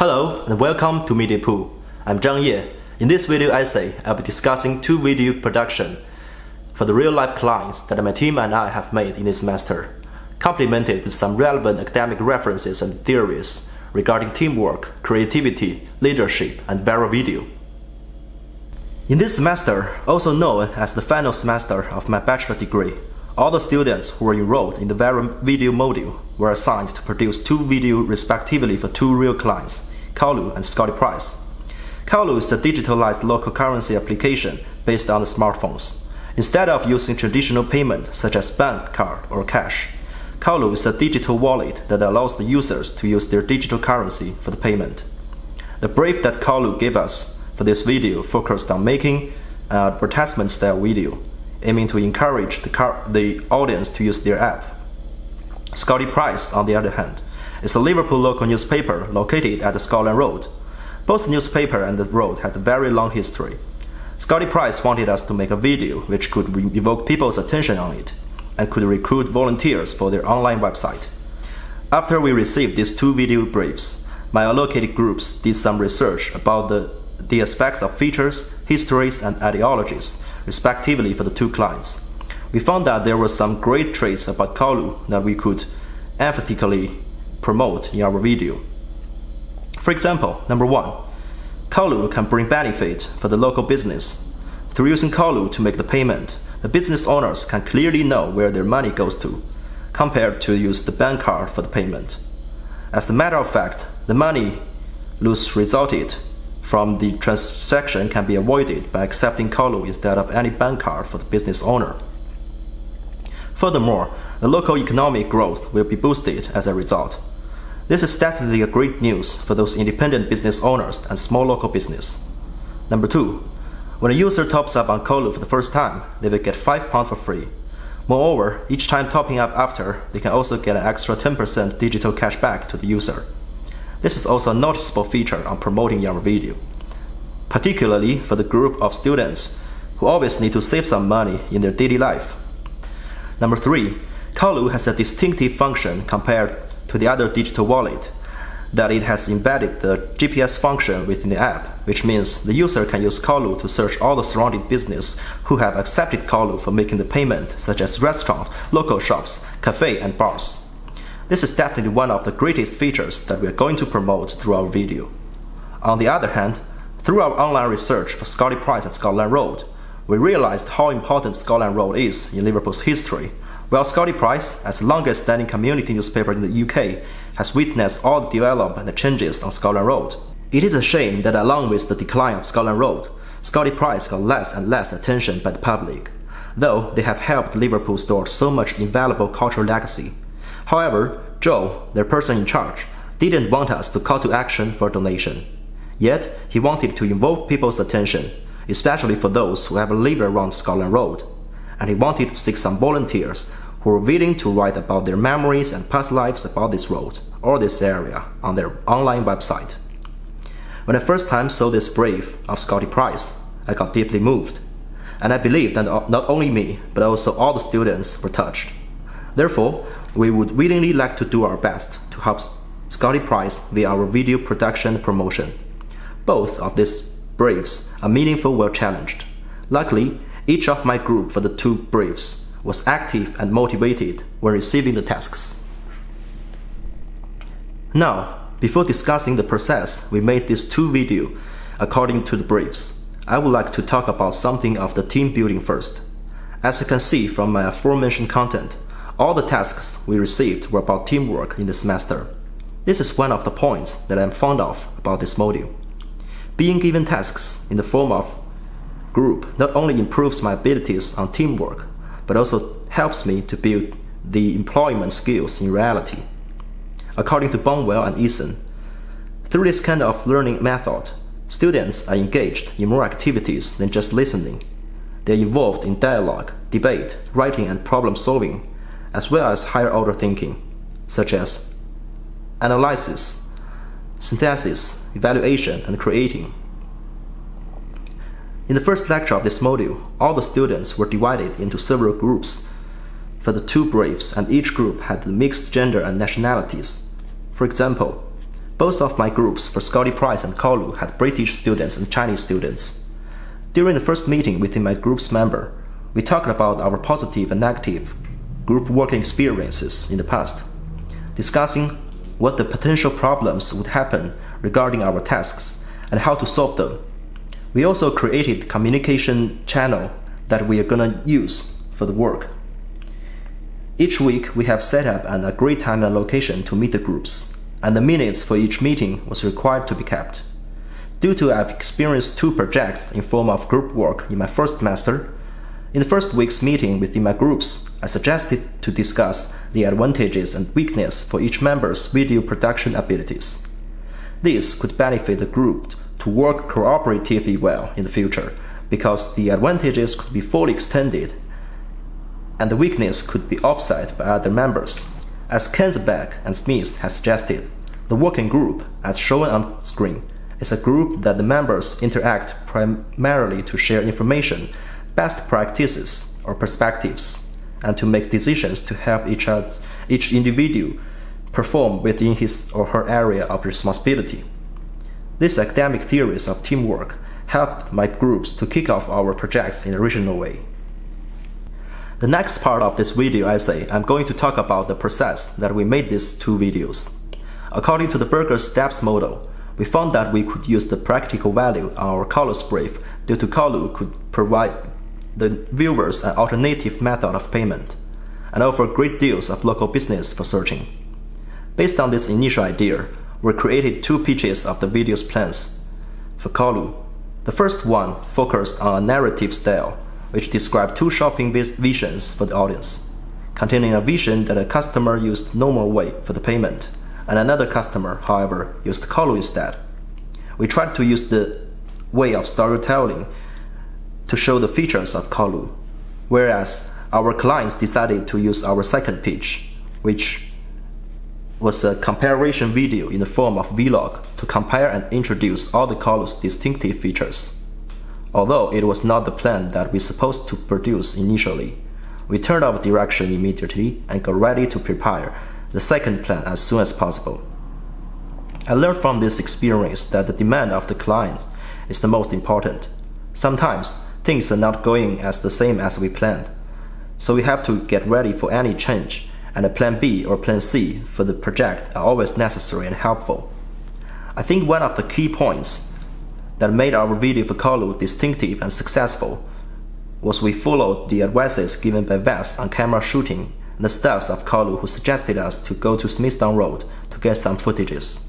Hello and welcome to Media Pool. I'm Zhang. In this video essay, I'll be discussing two video production for the real-life clients that my team and I have made in this semester, complemented with some relevant academic references and theories regarding teamwork, creativity, leadership, and viral video. In this semester, also known as the final semester of my bachelor degree, all the students who were enrolled in the viral video module were assigned to produce two videos respectively for two real clients, Kaolu and Scotty Price. Kaolu is a digitalized local currency application based on the smartphones. Instead of using traditional payment such as bank card or cash, Kaolu is a digital wallet that allows the users to use their digital currency for the payment. The brief that Kaolu gave us for this video focused on making an advertisement-style video, aiming to encourage the audience to use their app. Scotty Price, on the other hand, is a Liverpool local newspaper located at the Scotland Road. Both the newspaper and the road had a very long history. Scotty Price wanted us to make a video which could evoke people's attention on it, and could recruit volunteers for their online website. After we received these two video briefs, my allocated groups did some research about the aspects of features, histories, and ideologies, respectively for the two clients. We found that there were some great traits about Kaolu that we could emphatically promote in our video. For example, number 1, Kaolu can bring benefit for the local business. Through using Kaolu to make the payment, the business owners can clearly know where their money goes to, compared to use the bank card for the payment. As a matter of fact, the money loss resulted from the transaction can be avoided by accepting Kaolu instead of any bank card for the business owner. Furthermore, the local economic growth will be boosted as a result. This is definitely a great news for those independent business owners and small local business. Number 2, when a user tops up on Kaolu for the first time, they will get £5 for free. Moreover, each time topping up after, they can also get an extra 10% digital cash back to the user. This is also a noticeable feature on promoting your video, particularly for the group of students who always need to save some money in their daily life. Number 3, Kaolu has a distinctive function compared to the other digital wallet, that it has embedded the GPS function within the app, which means the user can use Kaolu to search all the surrounding business who have accepted Kaolu for making the payment, such as restaurant, local shops, cafe, and bars. This is definitely one of the greatest features that we are going to promote through our video. On the other hand, through our online research for Scotty Price at Scotland Road, we realized how important Scotland Road is in Liverpool's history, while Scotty Price, as the longest standing community newspaper in the UK, has witnessed all the development and changes on Scotland Road. It is a shame that along with the decline of Scotland Road, Scotty Price got less and less attention by the public, though they have helped Liverpool store so much invaluable cultural legacy. However, Joe, their person in charge, didn't want us to call to action for donation. Yet, he wanted to involve people's attention, especially for those who have lived around Scotland Road, and he wanted to seek some volunteers who were willing to write about their memories and past lives about this road or this area on their online website. When I first time saw this brief of Scotty Price, I got deeply moved, and I believe that not only me, but also all the students were touched. Therefore, we would willingly like to do our best to help Scotty Price via our video production and promotion. Both of these briefs are meaningful, well challenged. Luckily, each of my group for the two briefs was active and motivated when receiving the tasks. Now, before discussing the process we made these two videos according to the briefs, I would like to talk about something of the team building first. As you can see from my aforementioned content, all the tasks we received were about teamwork in the semester. This is one of the points that I'm fond of about this module. Being given tasks in the form of group not only improves my abilities on teamwork, but also helps me to build the employment skills in reality. According to Bonwell and Eason, through this kind of learning method, students are engaged in more activities than just listening. They are involved in dialogue, debate, writing, and problem solving, as well as higher order thinking, such as analysis, synthesis, evaluation, and creating. In the first lecture of this module, all the students were divided into several groups for the two briefs, and each group had mixed gender and nationalities. For example, Both of my groups for Scotty Price and Kolu had British students and Chinese students. During the first meeting within my group's member, we talked about our positive and negative group working experiences in the past, discussing what the potential problems would happen regarding our tasks and how to solve them. We also created a communication channel that we are gonna use for the work. Each week we have set up an agreed time and location to meet the groups, and the minutes for each meeting was required to be kept. Due to I've experienced 2 projects in form of group work in my first semester, in the first week's meeting within my groups, I suggested to discuss the advantages and weaknesses for each member's video production abilities. This could benefit the group to work cooperatively well in the future, because the advantages could be fully extended and the weakness could be offset by other members. As Kenzberg and Smith has suggested, the working group, as shown on screen, is a group that the members interact primarily to share information, best practices, or perspectives, and to make decisions to help each individual perform within his or her area of responsibility. These academic theories of teamwork helped my groups to kick off our projects in a regional way. The next part of this video essay, I'm going to talk about the process that we made these 2 videos. According to the Berger steps model, we found that we could use the practical value on our Kolu's brief due to Kolu could provide the viewers an alternative method of payment and offer great deals of local business for searching. Based on this initial idea, we created 2 pitches of the video's plans for Kolu. The first one focused on a narrative style, which described 2 shopping visions for the audience, containing a vision that a customer used normal way for the payment, and another customer, however, used Kolu instead. We tried to use the way of storytelling to show the features of Kolu, whereas our clients decided to use our second pitch, which was a comparison video in the form of vlog to compare and introduce all the Kolu's distinctive features. Although it was not the plan that we supposed to produce initially, we turned our direction immediately and got ready to prepare the second plan as soon as possible. I learned from this experience that the demand of the clients is the most important. Sometimes things are not going as the same as we planned, so we have to get ready for any change, and a plan B or plan C for the project are always necessary and helpful. I think one of the key points that made our video for Kolu distinctive and successful was we followed the advices given by Vest on camera shooting and the staffs of Kolu who suggested us to go to Smithdown Road to get some footages.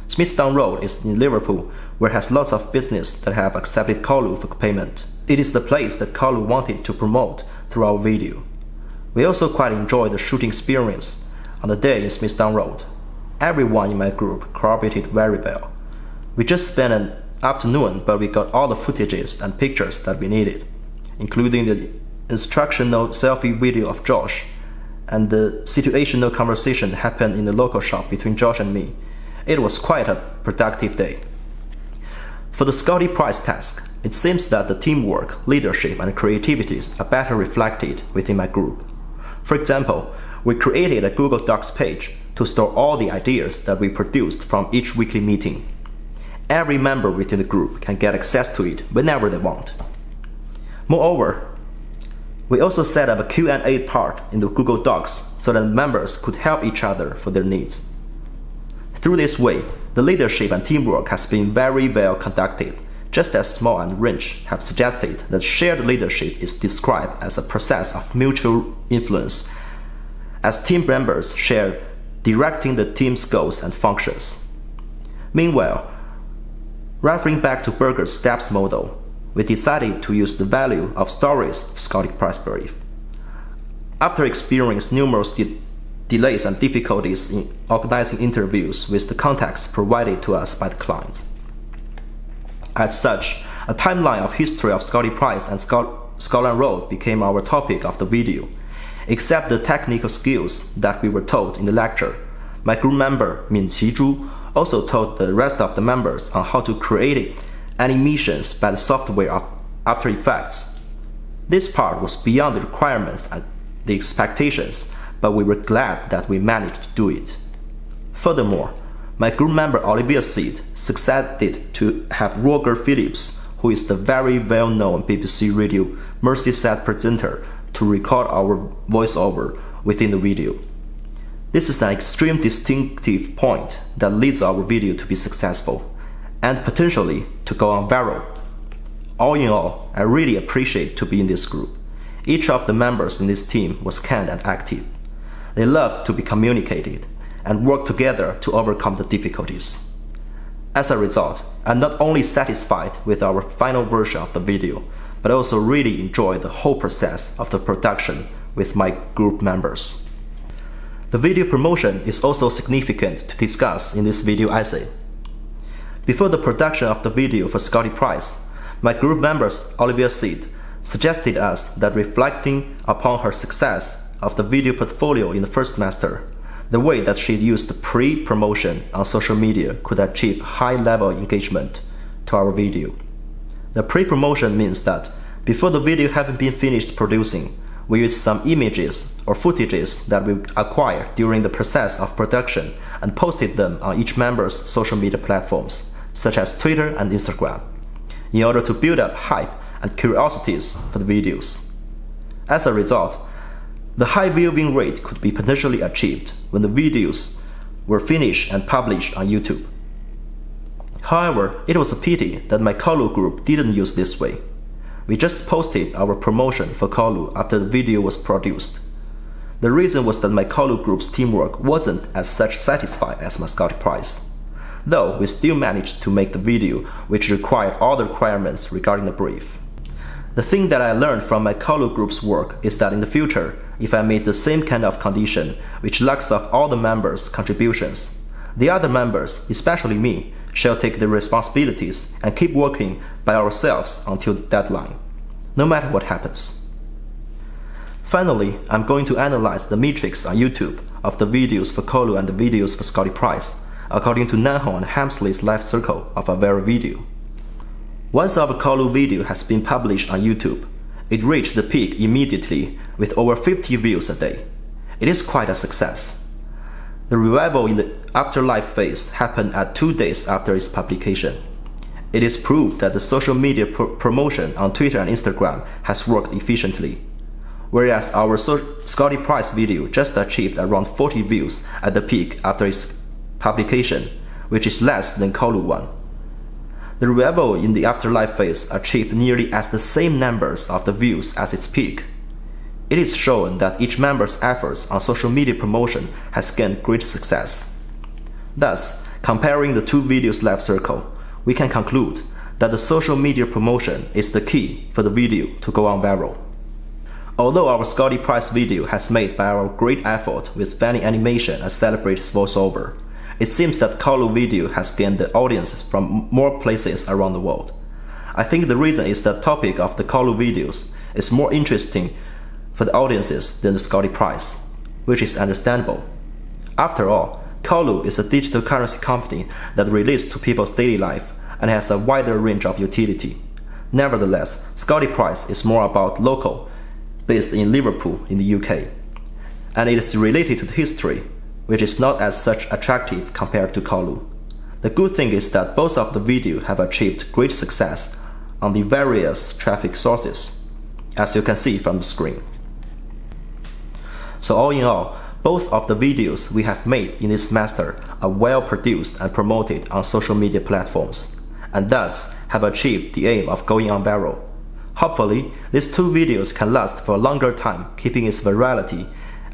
Smithdown Road is in Liverpool, where it has lots of business that have accepted Kolu for payment. It is the place that Kolu wanted to promote through our video. We also quite enjoyed the shooting experience on the day in Smithdown Road. Everyone in my group cooperated very well. We just spent an afternoon, but we got all the footages and pictures that we needed, including the instructional selfie video of Josh and the situational conversation that happened in the local shop between Josh and me. It was quite a productive day. For the Scotty Price task, it seems that the teamwork, leadership, and creativities are better reflected within my group. For example, we created a Google Docs page to store all the ideas that we produced from each weekly meeting. Every member within the group can get access to it whenever they want. Moreover, we also set up a Q&A part in the Google Docs so that members could help each other for their needs. Through this way, the leadership and teamwork has been very well conducted, just as Small and Wrench have suggested that shared leadership is described as a process of mutual influence, as team members share directing the team's goals and functions. Meanwhile, referring back to Berger's steps model, we decided to use the value of stories of Scotty Price brief. After experiencing numerous delays and difficulties in organizing interviews with the context provided to us by the clients. As such, a timeline of history of Scotty Price and Scotland Road became our topic of the video. Except the technical skills that we were taught in the lecture, my group member Min Qizhu also taught the rest of the members on how to create animations by the software of After Effects. This part was beyond the requirements and the expectations, but we were glad that we managed to do it. Furthermore, my group member Olivia Seed succeeded to have Roger Phillips, who is the very well-known BBC Radio Merseyside presenter, to record our voiceover within the video. This is an extreme distinctive point that leads our video to be successful, and potentially to go on viral. All in all, I really appreciate to be in this group. Each of the members in this team was kind and active. They loved to be communicated and work together to overcome the difficulties. As a result, I'm not only satisfied with our final version of the video, but also really enjoy the whole process of the production with my group members. The video promotion is also significant to discuss in this video essay. Before the production of the video for Scotty Price, my group members Olivia Seed suggested us that reflecting upon her success of the video portfolio in the first semester, the way that she used the pre-promotion on social media could achieve high-level engagement to our video. The pre-promotion means that before the video having been finished producing, we use some images or footages that we acquired during the process of production and posted them on each member's social media platforms, such as Twitter and Instagram, in order to build up hype and curiosities for the videos. As a result, the high viewing rate could be potentially achieved when the videos were finished and published on YouTube. However, it was a pity that my Kolu group didn't use this way. We just posted our promotion for Kolu after the video was produced. The reason was that my Kolu group's teamwork wasn't as such satisfied as my Scotty Price, though we still managed to make the video which required all the requirements regarding the brief. The thing that I learned from my Kolu group's work is that in the future, if I made the same kind of condition which locks off all the members' contributions, the other members, especially me, shall take the responsibilities and keep working by ourselves until the deadline, no matter what happens. Finally, I'm going to analyze the metrics on YouTube of the videos for Kolu and the videos for Scotty Price, according to Nanhong and Hamsley's life circle of a very video. Once our Kolu video has been published on YouTube, it reached the peak immediately with over 50 views a day. It is quite a success. The revival in the afterlife phase happened at 2 days after its publication. It is proof that the social media promotion on Twitter and Instagram has worked efficiently, whereas our Scotty Price video just achieved around 40 views at the peak after its publication, which is less than Kolu one. The revival in the afterlife phase achieved nearly as the same numbers of the views as its peak. It is shown that each member's efforts on social media promotion has gained great success. Thus, comparing the two videos' life circle, we can conclude that the social media promotion is the key for the video to go on viral. Although our Scotty Price video has made by our great effort with funny animation and celebrates voiceover, it seems that Kolu video has gained the audiences from more places around the world. I think the reason is that the topic of the Kolu videos is more interesting for the audiences than the Scotty Price, which is understandable. After all, Kolu is a digital currency company that relates to people's daily life and has a wider range of utility. Nevertheless, Scotty Price is more about local, based in Liverpool in the UK, and it is related to the history, which is not as such attractive compared to Kolu. The good thing is that both of the videos have achieved great success on the various traffic sources, as you can see from the screen. So all in all, both of the videos we have made in this semester are well produced and promoted on social media platforms, and thus have achieved the aim of going on viral. Hopefully, these two videos can last for a longer time, keeping its virality,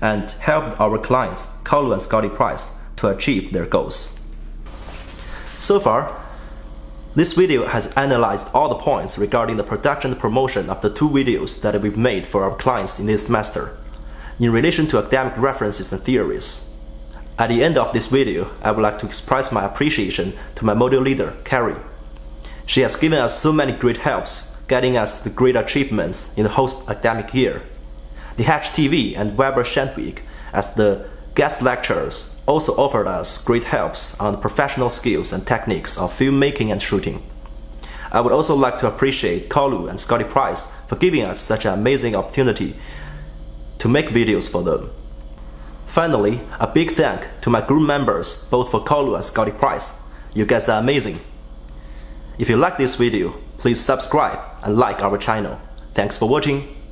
and help our clients, Kolu and Scotty Price, to achieve their goals. So far, this video has analyzed all the points regarding the production and promotion of the two videos that we've made for our clients in this semester, in relation to academic references and theories. At the end of this video, I would like to express my appreciation to my module leader, Carrie. She has given us so many great helps, getting us the great achievements in the whole academic year. The HTV and Weber Shandwick, as the guest lecturers, also offered us great helps on the professional skills and techniques of filmmaking and shooting. I would also like to appreciate Kolu and Scotty Price for giving us such an amazing opportunity to make videos for them. Finally, a big thank to my group members both for Kolu and Scotty Price. You guys are amazing. If you like this video, please subscribe and like our channel. Thanks for watching.